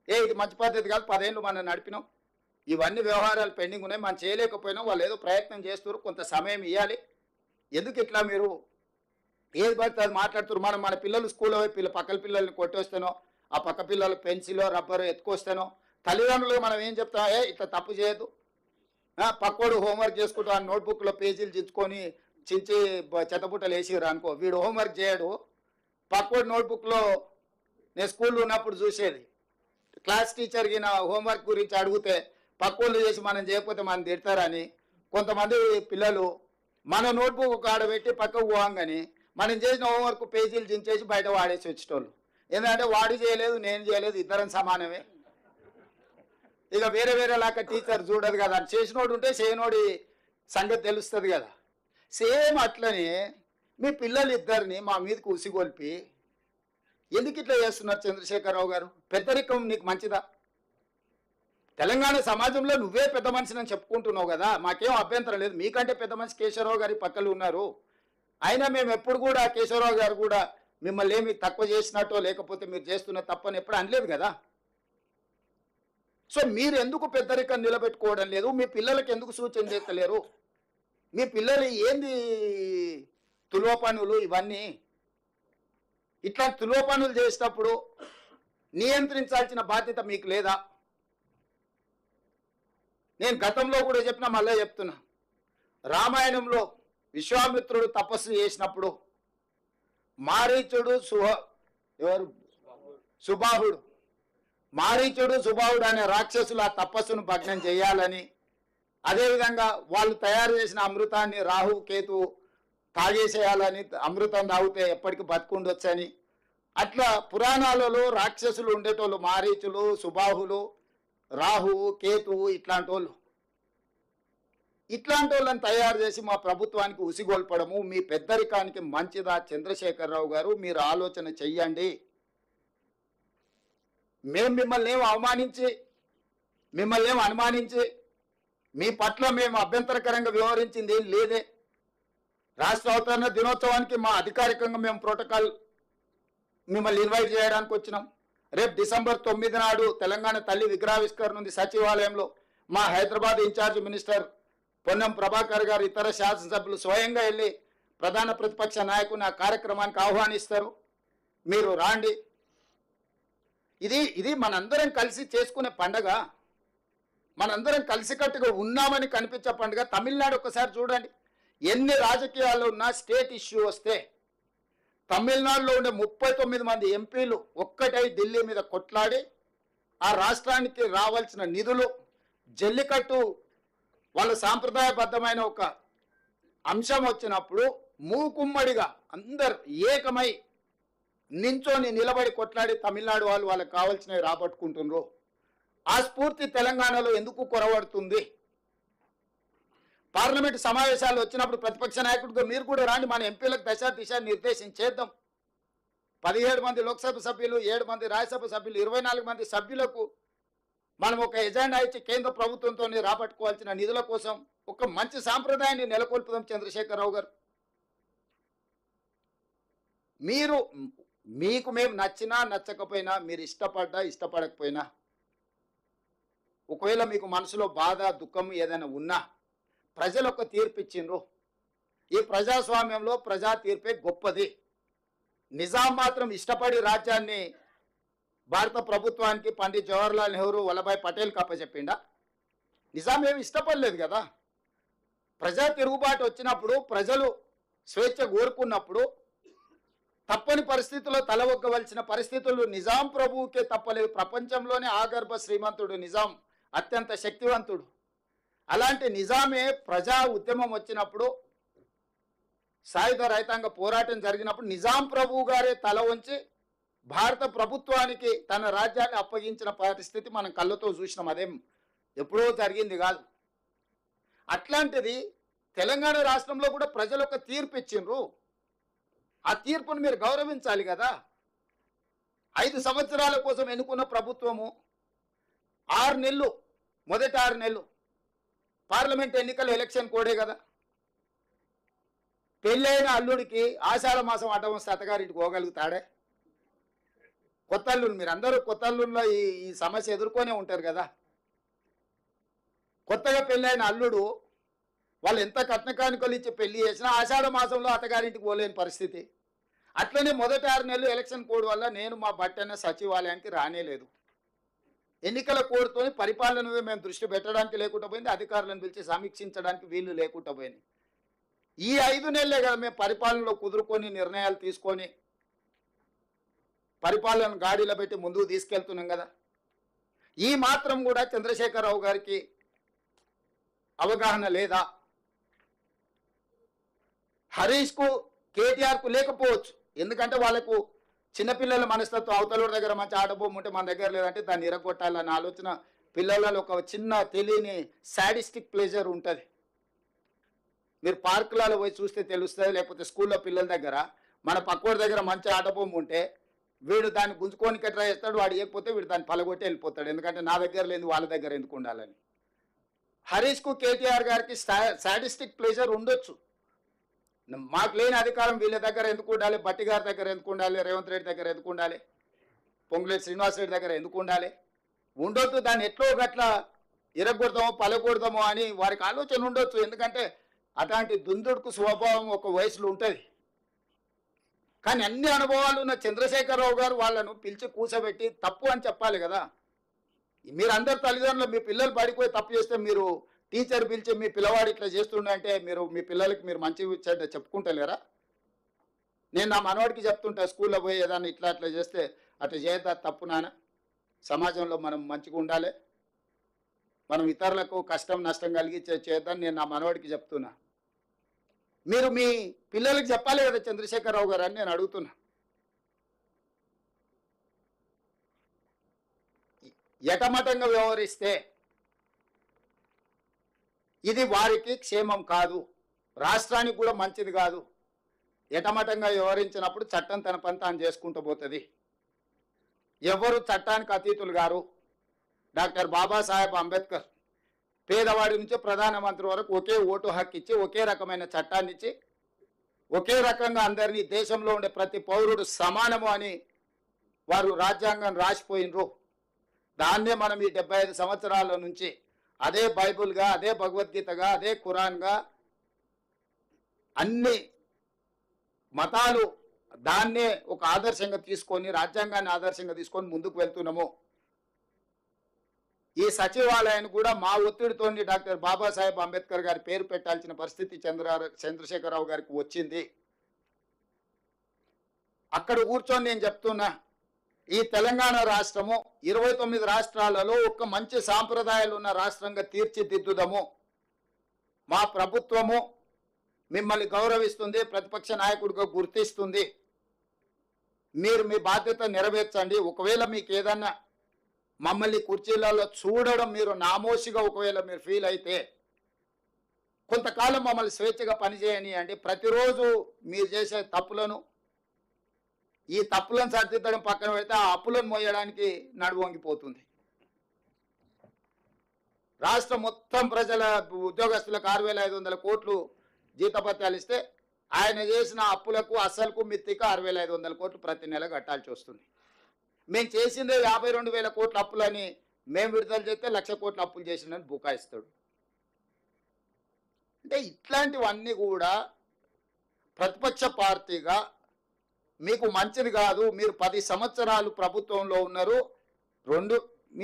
ఇది మంచి పద్ధతి కాదు, 10 ఏళ్ళు మనం నడిపినాం, ఇవన్నీ వ్యవహారాలు పెండింగ్ ఉన్నాయి, మనం చేయలేకపోయినాం, వాళ్ళు ఏదో ప్రయత్నం చేస్తున్నారు, కొంత సమయం ఇవ్వాలి, ఎందుకు ఇట్లా మీరు ఏది పడితే అది మాట్లాడుతున్నారు. మన పిల్లలు స్కూల్లో పక్కల పిల్లల్ని కొట్టేస్తానో, ఆ పక్క పిల్లలు పెన్సిలో రబ్బరు ఎత్తుకొస్తానో, తల్లిదండ్రులు మనం ఏం చెప్తాం, ఇట్లా తప్పు చేయొద్దు, పక్కోడు హోంవర్క్ చేసుకుంటూ ఆ నోట్బుక్లో పేజీలు చించుకొని చించి చెత్తబుట్టలు వేసిరు అనుకో, వీడు హోంవర్క్ చేయడు, పక్కోడు నోట్బుక్లో నేను స్కూల్లో ఉన్నప్పుడు చూసేది, క్లాస్ టీచర్కి నా హోంవర్క్ గురించి అడిగితే పక్కోళ్ళు చేసి మనం చేయకపోతే మనం తిడతారని కొంతమంది పిల్లలు మన నోట్బుక్ ఆడబెట్టి పక్కకు పోవంగాని మనం చేసిన హోంవర్క్ పేజీలు చించేసి బయట వాడేసి వచ్చేటోళ్ళు. ఎందుకంటే వాడు చేయలేదు, నేను చేయలేదు, ఇద్దరం సమానమే, ఇక వేరే వేరేలాగా టీచర్ చూడదు కదా, చేసినోడు ఉంటే చేయనోడి సంగతి తెలుస్తుంది కదా. సేమ్ అట్లనే మీ పిల్లలు ఇద్దరిని మా మీదకి ఉసిగొల్పి ఎందుకు ఇట్లా చేస్తున్నారు చంద్రశేఖరరావు గారు? పెద్దరికం నీకు మంచిదా? తెలంగాణ సమాజంలో నువ్వే పెద్ద మనిషిని అని చెప్పుకుంటున్నావు కదా, మాకేం అభ్యంతరం లేదు, మీకంటే పెద్ద మనిషి కేశవరావు గారి పక్కలు ఉన్నారు, అయినా మేము ఎప్పుడు కూడా కేశవరావు గారు కూడా మిమ్మల్ని ఏమి తక్కువ చేసినట్టో లేకపోతే మీరు చేస్తున్న తప్పని ఎప్పుడు అనలేదు కదా. సో మీరు ఎందుకు పెద్దరికం నిలబెట్టుకోవడం లేదు? మీ పిల్లలకి ఎందుకు సూచన చేస్తలేరు? మీ పిల్లలు ఏంది తులువ పనులు ఇవన్నీ? ఇట్లా తులువ పనులు చేసేటప్పుడు నియంత్రించాల్సిన బాధ్యత మీకు లేదా? నేను గతంలో కూడా చెప్పినా, మళ్ళీ చెప్తున్నా, రామాయణంలో విశ్వామిత్రుడు తపస్సు చేసినప్పుడు మారీచుడు సుబాహుడు మారీచుడు సుబాహుడు అనే రాక్షసులు ఆ తపస్సును భగ్నం చేయాలని, అదేవిధంగా వాళ్ళు తయారు చేసిన అమృతాన్ని రాహు కేతు తాగేసేయాలని, అమృతం తాగితే ఎప్పటికీ బతుకుండొచ్చని, అట్లా పురాణాలలో రాక్షసులు ఉండేటోళ్ళు, మారీచులు, సుబాహులు, రాహువు, కేతువు, ఇట్లాంటి వాళ్ళని తయారు చేసి మా ప్రభుత్వానికి ఉసిగొల్పడము మీ పెద్దరికానికి మంచిదా? చంద్రశేఖరరావు గారు, మీరు ఆలోచన చెయ్యండి. మేము మిమ్మల్ని ఏం అనుమానించి మీ పట్ల మేము అభ్యంతరకరంగా వ్యవహరించింది ఏం లేదే. రాష్ట్ర అవతరణ దినోత్సవానికి మా అధికారికంగా మేము ప్రోటోకాల్ మిమ్మల్ని ఇన్వైట్ చేయడానికి వచ్చినాం. రేపు డిసెంబర్ 9 నాడు తెలంగాణ తల్లి విగ్రహావిష్కరణ ఉంది సచివాలయంలో. మా హైదరాబాద్ ఇన్ఛార్జ్ మినిస్టర్ పొన్నం ప్రభాకర్ గారు, ఇతర శాసనసభ్యులు స్వయంగా వెళ్ళి ప్రధాన ప్రతిపక్ష నాయకుని ఆ కార్యక్రమానికి ఆహ్వానిస్తారు, మీరు రాండి. ఇది మనందరం కలిసి చేసుకునే పండగ, మనందరం కలిసికట్టుగా ఉన్నామని కనిపించే పండుగ. తమిళనాడు ఒకసారి చూడండి, ఎన్ని రాజకీయాల్లో ఉన్నా స్టేట్ ఇష్యూ వస్తే తమిళనాడులో ఉండే 39 మంది ఎంపీలు ఒక్కటై ఢిల్లీ మీద కొట్లాడి ఆ రాష్ట్రానికి రావాల్సిన నిధులు, జల్లికట్టు వాళ్ళ సాంప్రదాయబద్ధమైన ఒక అంశం వచ్చినప్పుడు మూకుమ్మడిగా అందరు ఏకమై నించోని నిలబడి కొట్లాడి తమిళనాడు వాళ్ళకి కావాల్సినవి రాబట్టుకుంటున్నారు. ఆ స్ఫూర్తి తెలంగాణలో ఎందుకు కొరవడుతుంది? పార్లమెంటు సమావేశాలు వచ్చినప్పుడు ప్రతిపక్ష నాయకుడిగా మీరు కూడా రాండి, మన ఎంపీలకు దిశ నిర్దేశించేద్దాం. 17 మంది లోక్సభ సభ్యులు, 7 మంది రాజ్యసభ సభ్యులు, 24 మంది సభ్యులకు మనం ఒక ఎజెండా ఇచ్చి కేంద్ర ప్రభుత్వంతో రాబట్టుకోవాల్సిన నిధుల కోసం ఒక మంచి సాంప్రదాయాన్ని నెలకొల్పుదాం. చంద్రశేఖరరావు గారు, మీకు మేము నచ్చినా నచ్చకపోయినా, మీరు ఇష్టపడ్డా ఇష్టపడకపోయినా, ఒకవేళ మీకు మనసులో బాధ దుఃఖం ఏదైనా ఉన్నా ప్రజలు ఒక తీర్పు ఇచ్చిండ్రు. ఈ ప్రజాస్వామ్యంలో ప్రజా తీర్పే గొప్పది. నిజాం మాత్రం ఇష్టపడి రాజ్యాన్ని భారత ప్రభుత్వానికి పండిత్ జవహర్లాల్ నెహ్రూ, వల్లభాయ్ పటేల్కి అప్పచెప్పిండా? నిజాం ఏమి ఇష్టపడలేదు కదా. ప్రజా తిరుగుబాటు వచ్చినప్పుడు, ప్రజలు స్వేచ్ఛ కోరుకున్నప్పుడు తప్పని పరిస్థితుల్లో తలవొగ్గవలసిన పరిస్థితులు నిజాం ప్రభువుకే తప్పలేదు. ప్రపంచంలోనే ఆగర్భ శ్రీమంతుడు నిజాం, అత్యంత శక్తివంతుడు. అలాంటి నిజామే ప్రజా ఉద్యమం వచ్చినప్పుడు, సాయుధ రైతాంగ పోరాటం జరిగినప్పుడు నిజాం ప్రభువు గారే తల వంచి భారత ప్రభుత్వానికి తన రాజ్యాన్ని అప్పగించిన పరిస్థితి మనం కళ్ళతో చూసినాం. అదేం ఎప్పుడో జరిగింది కాదు. అట్లాంటిది తెలంగాణ రాష్ట్రంలో కూడా ప్రజలు ఒక తీర్పు ఇచ్చిండ్రు. ఆ తీర్పును మీరు గౌరవించాలి కదా. 5 సంవత్సరాల కోసం ఎన్నుకున్న ప్రభుత్వము 6 నెలలు, మొదటి 6 నెలలు పార్లమెంట్ ఎన్నికల ఎలక్షన్ కోడే కదా. పెళ్ళైన అల్లుడికి ఆషాఢ మాసం అడ్డం వస్తే అత్తగారింటికి పోగలుగుతాడే? కొత్త అల్లుళ్ళు మీరు అందరూ కొత్త అల్లుళ్ళలో ఈ ఈ సమస్య ఎదుర్కొనే ఉంటారు కదా. కొత్తగా పెళ్ళైన అల్లుడు వాళ్ళు ఎంత కట్న కానుకలు ఇచ్చి పెళ్లి చేసినా ఆషాఢ మాసంలో అత్తగారింటికి పోలేని పరిస్థితి. అట్లనే మొదటి 6 నెలలు ఎలక్షన్ కోడ్ వల్ల నేను మా బట్టన్న సచివాలయానికి రానేలేదు. ఎన్నికల కోడ్తో పరిపాలన మీద మేము దృష్టి పెట్టడానికి లేకుండా పోయింది, అధికారులను పిలిచి సమీక్షించడానికి వీళ్ళు లేకుండా పోయింది. ఈ 5 నెలలే కదా మేము పరిపాలనలో కుదురుకొని నిర్ణయాలు తీసుకొని పరిపాలన గాడిలో పెట్టి ముందుకు తీసుకెళ్తున్నాం కదా. ఈ మాత్రం కూడా చంద్రశేఖరరావు గారికి అవగాహన లేదా? హరీష్కు కేటీఆర్కు లేకపోవచ్చు, ఎందుకంటే వాళ్ళకు చిన్నపిల్లల మనస్తత్వం, అవతల దగ్గర మంచి ఆటబొమ్మ ఉంటే మన దగ్గర లేదంటే దాన్ని ఇరగొట్టాలన్న ఆలోచన పిల్లలలో ఒక చిన్న తెలియని సాడిస్టిక్ ప్లెజర్ ఉంటుంది. మీరు పార్కులలో పోయి చూస్తే తెలుస్తుంది, లేకపోతే స్కూల్లో పిల్లల దగ్గర మన పక్కోడి దగ్గర మంచి ఆటబొమ్మ ఉంటే వీడు దాన్ని గుంజుకోనికి ట్రై చేస్తాడు, వాడు ఇవ్వకపోతే వీడు దాన్ని పలగొట్టి వెళ్ళిపోతాడు, ఎందుకంటే నా దగ్గర లేదు వాళ్ళ దగ్గర ఎందుకు ఉండాలని. హరీష్కు కేటీఆర్ గారికి సాడిస్టిక్ ప్లెజర్ ఉండొచ్చు. మాకు లేని అధికారం వీళ్ళ దగ్గర ఎందుకు ఉండాలి, బట్టి గారి దగ్గర ఎందుకు ఉండాలి, రేవంత్ రెడ్డి దగ్గర ఎందుకు ఉండాలి, పొంగులేటి శ్రీనివాస్ రెడ్డి దగ్గర ఎందుకు ఉండాలి, ఉండొద్దు. దాన్ని ఎట్లో గట్లా ఇరగొడదామో పలగొడదామో అని వారికి ఆలోచన ఉండొచ్చు, ఎందుకంటే అట్లాంటి దుందుడుకు స్వభావం ఒక వయసులో ఉంటుంది. కానీ అన్ని అనుభవాలు ఉన్న చంద్రశేఖరరావు గారు వాళ్ళను పిలిచి కూర్చోబెట్టి తప్పు అని చెప్పాలి కదా. మీరు అందరు తల్లిదండ్రులు మీ పిల్లలు పడిపోయి తప్పు చేస్తే మీరు టీచర్ పిలిచి మీ పిల్లవాడు ఇట్లా చేస్తుండే మీరు మీ పిల్లలకి మీరు మంచి చెప్పుకుంటలేరా? నేను నా మనవాడికి చెప్తుంటా, స్కూల్లో పోయి ఏదన్నా ఇట్లా అట్లా చేస్తే అట్లా చేయద్దా, తప్పు నాన్న, సమాజంలో మనం మంచిగా ఉండాలి, మనం ఇతరులకు కష్టం నష్టం కలిగి చేద్దాం నేను నా మనవాడికి చెప్తున్నా. మీరు మీ పిల్లలకి చెప్పాలి కదా చంద్రశేఖరరావు గారు అని నేను అడుగుతున్నా. ఎటమటంగా వ్యవహరిస్తే ఇది వారికి క్షేమం కాదు, రాష్ట్రానికి కూడా మంచిది కాదు. ఎటమటంగా వ్యవహరించినప్పుడు చట్టం తన పని తాను చేసుకుంటూ పోతుంది. ఎవరు చట్టానికి అతీతులు గారు. డాక్టర్ బాబాసాహెబ్ అంబేద్కర్ పేదవాడి నుంచి ప్రధానమంత్రి వరకు ఒకే ఓటు హక్కు ఇచ్చి ఒకే రకమైన చట్టాన్ని ఇచ్చి ఒకే రకంగా అందరినీ దేశంలో ఉండే ప్రతి పౌరుడు సమానము అని వారు రాజ్యాంగం రాసిపోయినరు. దాన్నే మనం ఈ 75 సంవత్సరాల నుంచి అదే బైబుల్గా, అదే భగవద్గీతగా, అదే ఖురాన్గా అన్ని మతాలు దాన్నే ఒక ఆదర్శంగా తీసుకొని రాజ్యాంగాన్ని ఆదర్శంగా తీసుకొని ముందుకు వెళ్తున్నాము. ఈ సచివాలయాన్ని కూడా మా ఒత్తిడితో డాక్టర్ బాబాసాహెబ్ అంబేద్కర్ గారి పేరు పెట్టాల్సిన పరిస్థితి చంద్రశేఖరరావు గారికి వచ్చింది. అక్కడ కూర్చొని నేను చెప్తున్నా, ఈ తెలంగాణ రాష్ట్రము 29 రాష్ట్రాలలో ఒక మంచి సాంప్రదాయాలు ఉన్న రాష్ట్రంగా తీర్చిదిద్దుదాము. మా ప్రభుత్వము మిమ్మల్ని గౌరవిస్తుంది, ప్రతిపక్ష నాయకుడిగా గుర్తిస్తుంది. మీరు మీ బాధ్యత నెరవేర్చండి. ఒకవేళ మీకు ఏదన్నా మమ్మల్ని కుర్చీలలో చూడడం మీరు నామోషిగా ఒకవేళ మీరు ఫీల్ అయితే కొంతకాలం మమ్మల్ని స్వేచ్ఛగా పనిచేయనియండి. ప్రతిరోజు మీరు చేసే తప్పులను, ఈ తప్పులను సరిదిద్దడం పక్కన పెడితే ఆ అప్పులను మోయడానికి నడువు వంగిపోతుంది. రాష్ట్రం మొత్తం ప్రజల ఉద్యోగస్తులకు 6,500 కోట్లు జీతభత్యాలు ఇస్తే ఆయన చేసిన అప్పులకు అస్సలకు మిత్తికి 6,500 కోట్లు ప్రతి నెల కట్టాల్సి వస్తుంది. మేము చేసిందే 52,000 కోట్ల అప్పులని మేము విడుదల చేస్తే 1,00,000 కోట్ల అప్పులు చేసిందని బుకాయిస్తాడు. అంటే ఇట్లాంటివన్నీ కూడా ప్రతిపక్ష పార్టీగా మీకు మంచిది కాదు. మీరు 10 సంవత్సరాలు ప్రభుత్వంలో ఉన్నారు,